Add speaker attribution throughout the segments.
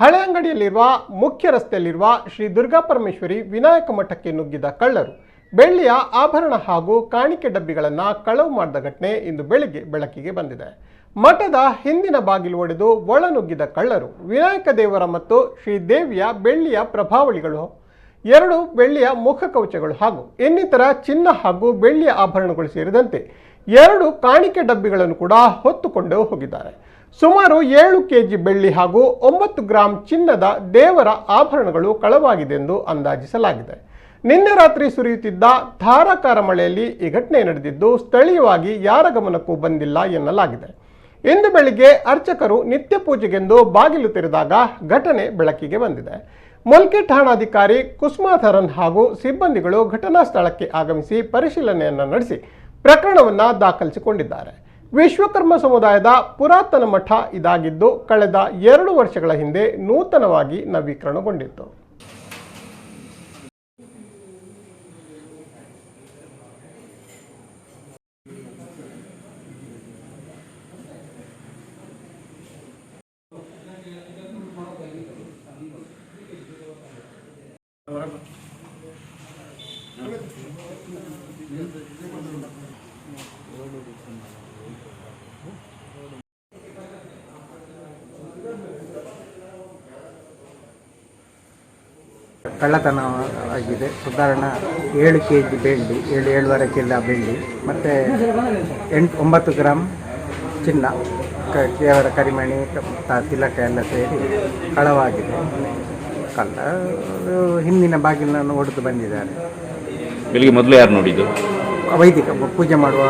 Speaker 1: ಹಳೆ ಅಂಗಡಿಯಲ್ಲಿರುವ ಮುಖ್ಯ ರಸ್ತೆಯಲ್ಲಿರುವ ಶ್ರೀ ದುರ್ಗಾಪರಮೇಶ್ವರಿ ವಿನಾಯಕ ಮಠಕ್ಕೆ ನುಗ್ಗಿದ ಕಳ್ಳರು ಬೆಳ್ಳಿಯ ಆಭರಣ ಹಾಗೂ ಕಾಣಿಕೆ ಡಬ್ಬಿಗಳನ್ನು ಕಳವು ಮಾಡಿದ ಘಟನೆ ಇಂದು ಬೆಳಿಗ್ಗೆ ಬೆಳಕಿಗೆ ಬಂದಿದೆ. ಮಠದ ಹಿಂದಿನ ಬಾಗಿಲು ಒಡೆದು ಒಳನುಗ್ಗಿದ ಕಳ್ಳರು ವಿನಾಯಕ ದೇವರ ಮತ್ತು ಶ್ರೀದೇವಿಯ ಬೆಳ್ಳಿಯ ಪ್ರಭಾವಳಿಗಳು, 2 ಬೆಳ್ಳಿಯ ಮುಖಕವಚಗಳು ಹಾಗೂ ಇನ್ನಿತರ ಚಿನ್ನ ಹಾಗೂ ಬೆಳ್ಳಿಯ ಆಭರಣಗಳು ಸೇರಿದಂತೆ 2 ಕಾಣಿಕೆ ಡಬ್ಬಿಗಳನ್ನು ಕೂಡ ಹೊತ್ತುಕೊಂಡು ಹೋಗಿದ್ದಾರೆ. ಸುಮಾರು 7 ಕೆಜಿ ಬೆಳ್ಳಿ ಹಾಗೂ 9 ಗ್ರಾಂ ಚಿನ್ನದ ದೇವರ ಆಭರಣಗಳು ಕಳವಾಗಿದೆ ಎಂದು ಅಂದಾಜಿಸಲಾಗಿದೆ. ನಿನ್ನೆ ರಾತ್ರಿ ಸುರಿಯುತ್ತಿದ್ದ ಧಾರಾಕಾರ ಮಳೆಯಲ್ಲಿ ಈ ಘಟನೆ ನಡೆದಿದ್ದು ಸ್ಥಳೀಯವಾಗಿ ಯಾರ ಗಮನಕ್ಕೂ ಬಂದಿಲ್ಲ ಎನ್ನಲಾಗಿದೆ. ಇಂದು ಬೆಳಿಗ್ಗೆ ಅರ್ಚಕರು ನಿತ್ಯ ಪೂಜೆಗೆಂದು ಬಾಗಿಲು ತೆರೆದಾಗ ಘಟನೆ ಬೆಳಕಿಗೆ ಬಂದಿದೆ. ಮುಲ್ಕಿ ಠಾಣಾಧಿಕಾರಿ ಕುಸುಮಾಧರನ್ ಹಾಗೂ ಸಿಬ್ಬಂದಿಗಳು ಘಟನಾ ಸ್ಥಳಕ್ಕೆ ಆಗಮಿಸಿ ಪರಿಶೀಲನೆಯನ್ನು ನಡೆಸಿ ಪ್ರಕರಣವನ್ನು ದಾಖಲಿಸಿಕೊಂಡಿದ್ದಾರೆ. ವಿಶ್ವಕರ್ಮ ಸಮುದಾಯದ ಪುರಾತನ ಮಠ ಇದಾಗಿದ್ದು ಕಳೆದ 2 ವರ್ಷಗಳ ಹಿಂದೆ ನೂತನವಾಗಿ ನವೀಕರಣಗೊಂಡಿತ್ತು.
Speaker 2: ಕಳ್ಳತನ ಆಗಿದೆ. ಸಾಧಾರಣ 7 ಕೆಜಿ ಬೆಳ್ಳಿ, 7.5 ಕಿಲೋ ಬೆಳ್ಳಿ ಮತ್ತು 9 ಗ್ರಾಂ ಚಿನ್ನ, ದೇವರ ಕರಿಮಣಿ, ತಿಲಕ ಎಲ್ಲ ಸೇರಿ ಕಳವಾಗಿದೆ. ಕಳ್ಳ ಹಿಂದಿನ ಬಾಗಿಲನ್ನು ಒಡೆದು ಬಂದಿದ್ದಾರೆ.
Speaker 3: ಬೆಳಿಗ್ಗೆ ಮೊದಲು ಯಾರು ನೋಡಿದ್ದು?
Speaker 2: ವೈದಿಕ ಪೂಜೆ ಮಾಡುವ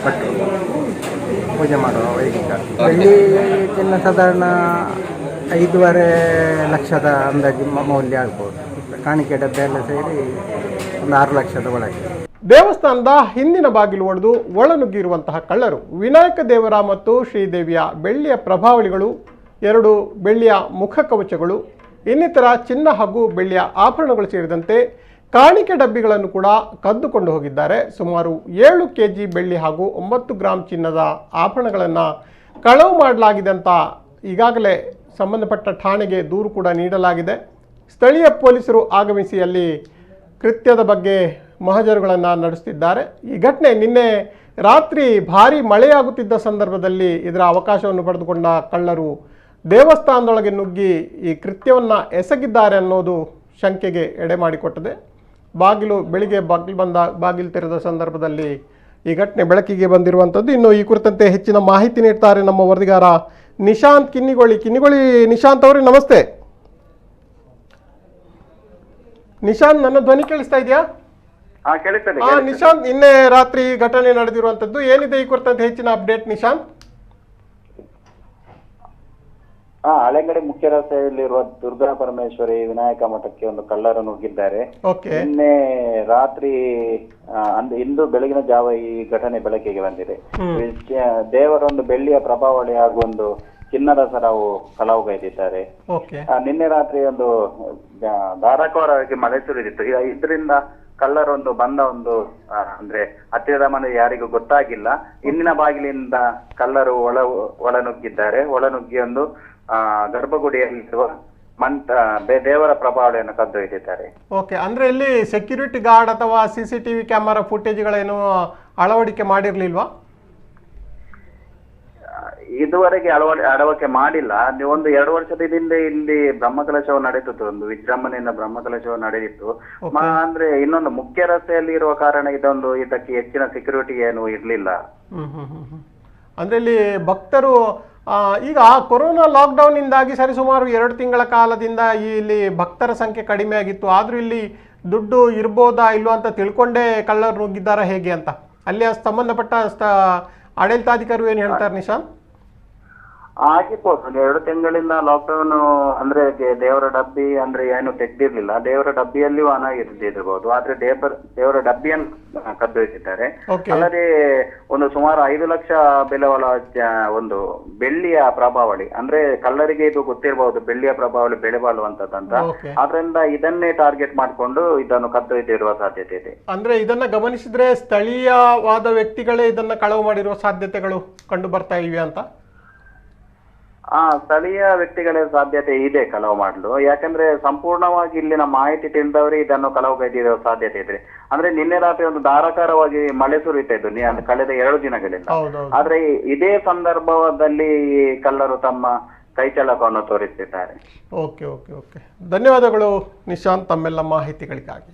Speaker 2: ಭಟ್ರು, ಪೂಜೆ ಮಾಡುವ ವೈದಿಕ. ಬೆಳ್ಳಿ ಚಿನ್ನ ಸಾಧಾರಣ 5.5 ಲಕ್ಷದ ಅಂದಾಜು ಮೌಲ್ಯ ಆಗ್ಬೋದು. ಕಾಣಿಕೆ ಡಬ್ಬೆ ಎಲ್ಲ ಸೇರಿ ಒಂದು 6 ಲಕ್ಷದ ಒಳಗೆ.
Speaker 1: ದೇವಸ್ಥಾನದ ಹಿಂದಿನ ಬಾಗಿಲು ಒಡೆದು ಒಳನುಗ್ಗಿರುವಂತಹ ಕಳ್ಳರು ವಿನಾಯಕ ದೇವರ ಮತ್ತು ಶ್ರೀದೇವಿಯ ಬೆಳ್ಳಿಯ ಪ್ರಭಾವಳಿಗಳು, 2 ಬೆಳ್ಳಿಯ ಮುಖ ಕವಚಗಳು, ಇನ್ನಿತರ ಚಿನ್ನ ಹಾಗೂ ಬೆಳ್ಳಿಯ ಆಭರಣಗಳು ಸೇರಿದಂತೆ ಕಾಣಿಕೆ ಡಬ್ಬಿಗಳನ್ನು ಕೂಡ ಕದ್ದುಕೊಂಡು ಹೋಗಿದ್ದಾರೆ. ಸುಮಾರು 7 ಕೆಜಿ ಬೆಳ್ಳಿ ಹಾಗೂ 9 ಗ್ರಾಂ ಚಿನ್ನದ ಆಭರಣಗಳನ್ನು ಕಳವು ಮಾಡಲಾಗಿದೆ ಅಂತ ಈಗಾಗಲೇ ಸಂಬಂಧಪಟ್ಟ ಠಾಣೆಗೆ ದೂರು ಕೂಡ ನೀಡಲಾಗಿದೆ. ಸ್ಥಳೀಯ ಪೊಲೀಸರು ಆಗಮಿಸಿ ಅಲ್ಲಿ ಕೃತ್ಯದ ಬಗ್ಗೆ ಮಹಜರುಗಳನ್ನು ನಡೆಸುತ್ತಿದ್ದಾರೆ. ಈ ಘಟನೆ ನಿನ್ನೆ ರಾತ್ರಿ ಭಾರೀ ಮಳೆಯಾಗುತ್ತಿದ್ದ ಸಂದರ್ಭದಲ್ಲಿ ಇದರ ಅವಕಾಶವನ್ನು ಪಡೆದುಕೊಂಡ ಕಳ್ಳರು ದೇವಸ್ಥಾನದೊಳಗೆ ನುಗ್ಗಿ ಈ ಕೃತ್ಯವನ್ನು ಎಸಗಿದ್ದಾರೆ ಅನ್ನೋದು ಶಂಕೆಗೆ ಎಡೆ ಮಾಡಿಕೊಟ್ಟಿದೆ. ಬೆಳಿಗ್ಗೆ ಬಾಗಿಲು ತೆರೆದ ಸಂದರ್ಭದಲ್ಲಿ ಈ ಘಟನೆ ಬೆಳಕಿಗೆ ಬಂದಿರುವಂಥದ್ದು. ಇನ್ನು ಈ ಕುರಿತಂತೆ ಹೆಚ್ಚಿನ ಮಾಹಿತಿ ನೀಡ್ತಾರೆ ನಮ್ಮ ವರದಿಗಾರ ನಿಶಾಂತ್ ಕಿನ್ನಿಗೋಳಿ. ನಿಶಾಂತ್ ಅವರೇ ನಮಸ್ತೆ. ನಿಶಾಂತ್, ನನ್ನ ಧ್ವನಿ ಕೇಳಿಸ್ತಾ ಇದೆಯಾ? ನಿಶಾಂತ್, ನಿನ್ನೆ ರಾತ್ರಿ ಘಟನೆ ನಡೆದಿರುವಂತದ್ದು ಏನಿದೆ ಈ ಕುರಿತಂತೆ ಹೆಚ್ಚಿನ ಅಪ್ಡೇಟ್ ನಿಶಾಂತ್?
Speaker 4: ಹಳೆಗಡೆ ಮುಖ್ಯ ರಸ್ತೆಯಲ್ಲಿರುವ ದುರ್ಗಾ ಪರಮೇಶ್ವರಿ ವಿನಾಯಕ ಮಠಕ್ಕೆ ಒಂದು ಕಳ್ಳರು ನುಗ್ಗಿದ್ದಾರೆ. ನಿನ್ನೆ ರಾತ್ರಿ ಇಂದು ಬೆಳಗಿನ ಜಾವ ಈ ಘಟನೆ ಬೆಳಕಿಗೆ ಬಂದಿದೆ. ದೇವರ ಒಂದು ಬೆಳ್ಳಿಯ ಪ್ರಭಾವಳಿ ಹಾಗೂ ಒಂದು ಚಿನ್ನದ ಸರವು ಕಳವುಗೈದಿದ್ದಾರೆ. ನಿನ್ನೆ ರಾತ್ರಿ ಒಂದು ಧಾರಾಕಾರವಾಗಿ ಮಳೆ ಸುರಿದಿತ್ತು. ಇದರಿಂದ ಕಳ್ಳರೊಂದು ಬಂದ ಒಂದು ಅಂದ್ರೆ ಹತ್ತಿರದ ಮನೆ ಯಾರಿಗೂ ಗೊತ್ತಾಗಿಲ್ಲ. ಇಂದಿನ ಬಾಗಿಲಿಂದ ಕಳ್ಳರು ಒಳನುಗ್ಗಿದ್ದಾರೆ. ಒಳನುಗ್ಗಿ ಒಂದು ಗರ್ಭಗುಡಿಯಲ್ಲಿರುವ ದೇವರ ಪ್ರಭಾವಳಿಯನ್ನು ಕದ್ದೊಯ್ದಿದ್ದಾರೆ.
Speaker 1: ಓಕೆ, ಅಂದ್ರೆ ಇಲ್ಲಿ ಸೆಕ್ಯೂರಿಟಿ ಗಾರ್ಡ್ ಅಥವಾ CCTV ಕ್ಯಾಮೆರಾ ಫುಟೇಜ್ಗಳೇನು ಅಳವಡಿಕೆ ಮಾಡಿರ್ಲಿಲ್ವಾ?
Speaker 4: ಇದುವರೆಗೆ ಅಳವಡಿಕೆ ಮಾಡಿಲ್ಲ. ಒಂದು 2 ವರ್ಷದ ಹಿಂದೆ ಇಲ್ಲಿ ಬ್ರಹ್ಮಕಲಶವು ನಡೆದಿತ್ತು, ಒಂದು ವಿಜೃಂಭಣೆಯಿಂದ ಬ್ರಹ್ಮಕಲಶವು ನಡೆದಿತ್ತು. ಅಂದ್ರೆ ಇನ್ನೊಂದು ಮುಖ್ಯ ರಸ್ತೆಯಲ್ಲಿ ಇರುವ ಕಾರಣ ಇದಕ್ಕೆ ಹೆಚ್ಚಿನ ಸೆಕ್ಯೂರಿಟಿ ಏನು ಇರ್ಲಿಲ್ಲ.
Speaker 1: ಅಂದ್ರೆ ಇಲ್ಲಿ ಭಕ್ತರು ಈಗ ಕೊರೋನಾ ಲಾಕ್ಡೌನ್ ಇಂದಾಗಿ ಸರಿಸುಮಾರು 2 ತಿಂಗಳ ಕಾಲದಿಂದ ಇಲ್ಲಿ ಭಕ್ತರ ಸಂಖ್ಯೆ ಕಡಿಮೆ ಆಗಿತ್ತು. ಆದ್ರೂ ಇಲ್ಲಿ ದುಡ್ಡು ಇರ್ಬೋದಾ ಇಲ್ವಾ ಅಂತ ತಿಳ್ಕೊಂಡೇ ಕಳ್ಳರು ನುಗ್ಗಿದ್ದಾರಾ ಹೇಗೆ ಅಂತ ಅಲ್ಲಿ ಸಂಬಂಧಪಟ್ಟ ಆಡಳಿತಾಧಿಕಾರಿ ಏನು ಹೇಳ್ತಾರೆ ನಿಶಾಂತ್?
Speaker 4: ಆಗಿರ್ಬೋದು. 2 ತಿಂಗಳಿಂದ ಲಾಕ್ಡೌನ್ ಅಂದ್ರೆ ದೇವರ ಡಬ್ಬಿ ಅಂದ್ರೆ ಏನು ತೆಗ್ದಿರ್ಲಿಲ್ಲ. ದೇವರ ಡಬ್ಬಿಯಲ್ಲಿಯೂ ಹಣ ಇರ್ದಿರ್ಬೋದು, ಆದ್ರೆ ದೇವರ ಡಬ್ಬಿಯನ್ನು ಕದ್ದೊಯ್ದಿದ್ದಾರೆ. ಅಲ್ಲದೆ ಒಂದು ಸುಮಾರು 5 ಲಕ್ಷ ಬೆಲೆಗಳ ಒಂದು ಬೆಳ್ಳಿಯ ಪ್ರಭಾವಳಿ, ಅಂದ್ರೆ ಕಳ್ಳರಿಗೆ ಇದು ಗೊತ್ತಿರಬಹುದು ಬೆಳ್ಳಿಯ ಪ್ರಭಾವಳಿ ಬೆಲೆ ಬಾಳುವಂತದಂತ. ಆದ್ರಿಂದ ಇದನ್ನೇ ಟಾರ್ಗೆಟ್ ಮಾಡಿಕೊಂಡು ಇದನ್ನು ಕದ್ದೊಯ್ದಿರುವ ಸಾಧ್ಯತೆ ಇದೆ.
Speaker 1: ಅಂದ್ರೆ ಇದನ್ನ ಗಮನಿಸಿದ್ರೆ ಸ್ಥಳೀಯವಾದ ವ್ಯಕ್ತಿಗಳೇ ಇದನ್ನ ಕಳವು ಮಾಡಿರುವ ಸಾಧ್ಯತೆಗಳು ಕಂಡು ಬರ್ತಾ ಇವೆ ಅಂತ.
Speaker 4: ಸ್ಥಳೀಯ ವ್ಯಕ್ತಿಗಳ ಸಾಧ್ಯತೆ ಇದೆ ಕಳವು ಮಾಡಲು. ಯಾಕಂದ್ರೆ ಸಂಪೂರ್ಣವಾಗಿ ಇಲ್ಲಿನ ಮಾಹಿತಿ ತಿಳಿದವರೇ ಇದನ್ನು ಕಳವುಗೈದಿರೋ ಸಾಧ್ಯತೆ ಇದೆ. ಅಂದ್ರೆ ನಿನ್ನೆ ರಾತ್ರಿ ಒಂದು ಧಾರಾಕಾರವಾಗಿ ಮಳೆ ಸುರಿತಾ ಇದ್ದು ಅಂದ್ರೆ ಕಳೆದ 2 ದಿನಗಳಿಂದ. ಆದ್ರೆ ಇದೇ ಸಂದರ್ಭದಲ್ಲಿ ಕಳ್ಳರು ತಮ್ಮ ಕೈಚಳಕವನ್ನು ತೋರಿಸಿದ್ದಾರೆ.
Speaker 1: ಓಕೆ ಓಕೆ ಓಕೆ, ಧನ್ಯವಾದಗಳು ನಿಶಾಂತ್ ತಮ್ಮೆಲ್ಲ ಮಾಹಿತಿಗಳಿಗಾಗಿ.